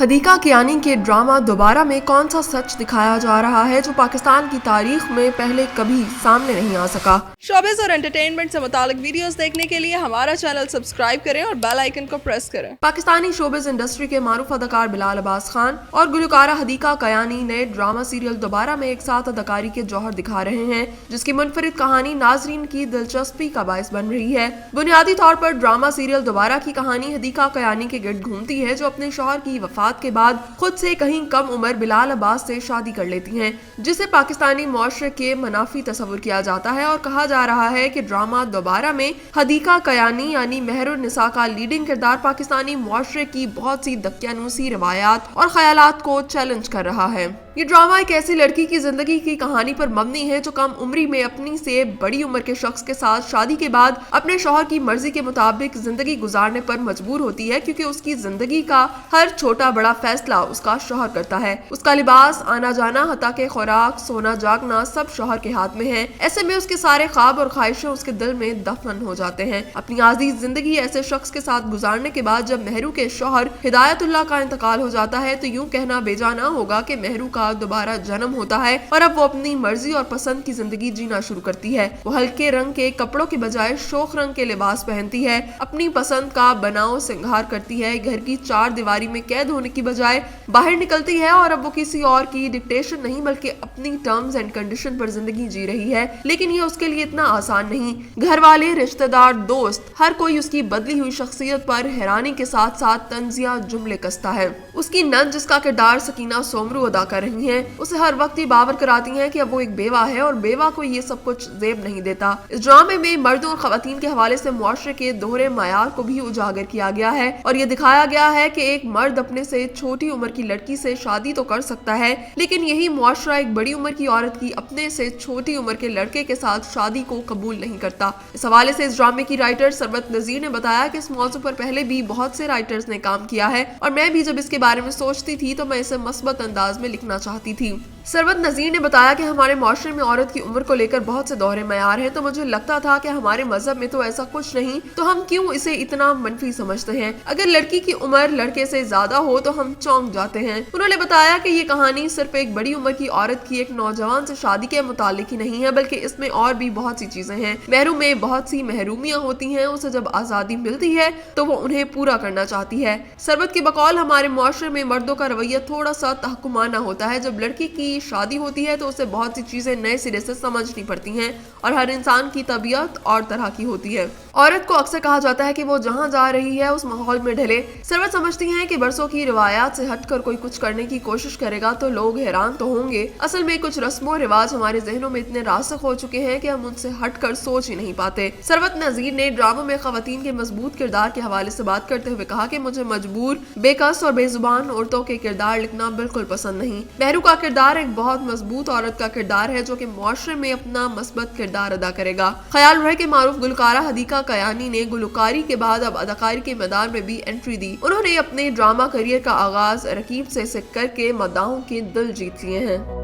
हदीका कियानी के ड्रामा दोबारा में कौन सा सच दिखाया जा रहा है जो पाकिस्तान की तारीख में पहले कभी सामने नहीं आ सका। शोबिज़ और एंटरटेनमेंट से मुतालिक वीडियोस देखने के लिए हमारा चैनल सब्सक्राइब करें और बेल आइकन को प्रेस करें। पाकिस्तानी शोबिज़ इंडस्ट्री के मारूफ अदाकार बिलाल अब्बास खान और गुलकारा हदीका कियानी ने ड्रामा सीरियल दोबारा में एक साथ अदाकारी के जौहर दिखा रहे हैं, जिसकी मुनफरिद कहानी नाजरीन की दिलचस्पी का बायस बन रही है। बुनियादी तौर पर ड्रामा सीरियल दोबारा की कहानी हदीका कियानी के गिर्द घूमती है, जो अपने शौहर की वफात के बाद खुद से कहीं कम उम्र बिलाल अब्बास से शादी कर लेती हैं, जिसे पाकिस्तानी मुआशरे के मनाफी तस्वुर किया जाता है। और कहा जा रहा है कि ड्रामा दोबारा में हदीका कियानी यानी मेहरुन निसा का लीडिंग किरदार पाकिस्तानी मुआशरे की बहुत सी दकियानूसी रवायात और ख्यालात को चैलेंज कर रहा है। ये ड्रामा एक ऐसी लड़की की जिंदगी की कहानी पर मबनी है जो कम उम्री में अपनी से बड़ी उम्र के शख्स के साथ शादी के बाद अपने शौहर की मर्जी के मुताबिक जिंदगी गुजारने पर मजबूर होती है, क्योंकि उसकी जिंदगी का हर छोटा बड़ा फैसला उसका शौहर करता है। उसका लिबास, आना जाना, हत्ता के खुराक, सोना जागना सब शौहर के हाथ में है। ऐसे में उसके सारे ख्वाब और ख्वाहिशें उसके दिल में दफन हो जाते हैं। अपनी अजीज जिंदगी ऐसे शख्स के साथ गुजारने के बाद जब मेहरू के शौहर हिदायतुल्लाह का इंतकाल हो जाता है, तो यूं कहना बेजा ना होगा कि मेहरू का दोबारा जन्म होता है और अब वो अपनी मर्जी और पसंद की जिंदगी जीना शुरू करती है। वो हल्के रंग के कपड़ों के बजाय शोख रंग के लिबास पहनती है, अपनी पसंद का बनाव सिंगार करती है, घर की चार दीवारी में कैद होने की बजाय बाहर निकलती है और अब वो किसी और की डिक्टेशन नहीं बल्कि अपनी टर्म्स एंड कंडीशन पर जिंदगी जी रही है। लेकिन ये उसके लिए इतना आसान नहीं। घर वाले, रिश्तेदार, दोस्त, हर कोई उसकी बदली हुई शख्सियत पर हैरानी के साथ साथ तंजिया जुमले कसता है। उसकी नंद, जिसका किरदार सकीना सोमरू अदा कर रही है, उसे हर वक्त ये बावर कराती है कि अब वो एक बेवा है और बेवा को ये सब कुछ जेब नहीं देता। इस ड्रामे में मर्दों और खवातीन के हवाले से मुआशरे के दोहरे मायार को भी उजागर किया गया है और ये दिखाया गया है कि एक मर्द अपने से छोटी उम्र की लड़की से शादी तो कर सकता है, लेकिन यही मुआशरा एक बड़ी उम्र की औरत की अपने से छोटी उम्र के लड़के के साथ शादी को कबूल नहीं करता। इस हवाले से इस ड्रामे की राइटर सरवत नजीर ने बताया कि इस मौजू पर पहले भी बहुत से राइटर्स ने काम किया है और मैं भी जब इसके बारे में सोचती थी तो मैं इसे मस्बत अंदाज में लिखना चाहती थी। सरवत नजीर ने बताया कि हमारे मुआशरे में औरत की उम्र को लेकर बहुत से दोहरे मयार हैं, तो मुझे लगता था कि हमारे मजहब में तो ऐसा कुछ नहीं, तो हम क्यों इसे इतना मनफी समझते हैं। अगर लड़की की उम्र लड़के से ज्यादा हो तो हम चौंक जाते हैं। उन्होंने बताया कि ये कहानी सिर्फ एक बड़ी उम्र की औरत की एक नौजवान से शादी के मुतालिक ही नहीं है, बल्कि इसमें और भी बहुत सी चीजें हैं। महरू में बहुत सी महरूमियां होती हैं, उसे जब आजादी मिलती है तो वो उन्हें पूरा करना चाहती है। सरवत की बकौल हमारे मुआशरे में मर्दों का रवैया थोड़ा सा तहकुमाना होता है। जब लड़की की शादी होती है तो उसे बहुत सी चीजें नए सिरे से समझनी पड़ती हैं और हर इंसान की तबीयत और तरह की होती है। औरत को अक्सर कहा जाता है कि वो जहां जा रही है उस माहौल में ढले। सरवत समझती हैं कि बरसों की रिवायात से हटकर कोई कुछ करने की कोशिश करेगा तो लोग हैरान तो होंगे। असल में कुछ रस्मों रिवाज हमारे जहनों में इतने रासख हो चुके हैं कि हम उनसे हटकर सोच ही नहीं पाते। सरवत नजीर ने ड्रामों में खवातीन के मजबूत किरदार के हवाले से बात करते हुए कहा कि मुझे मजबूर, बेकस और बेजुबान औरतों के किरदार लिखना बिल्कुल पसंद नहीं। मेहरू का किरदार एक बहुत मजबूत औरत का किरदार है जो कि मुआशरे में अपना मस्बत किरदार अदा करेगा। ख्याल रहे कि मारूफ गुलकारा हदीका कियानी ने गुलकारी के बाद अब अदाकारी के मैदान में भी एंट्री दी। उन्होंने अपने ड्रामा करियर का आगाज रकीब से करके मद्दाहों के दिल जीत लिए हैं।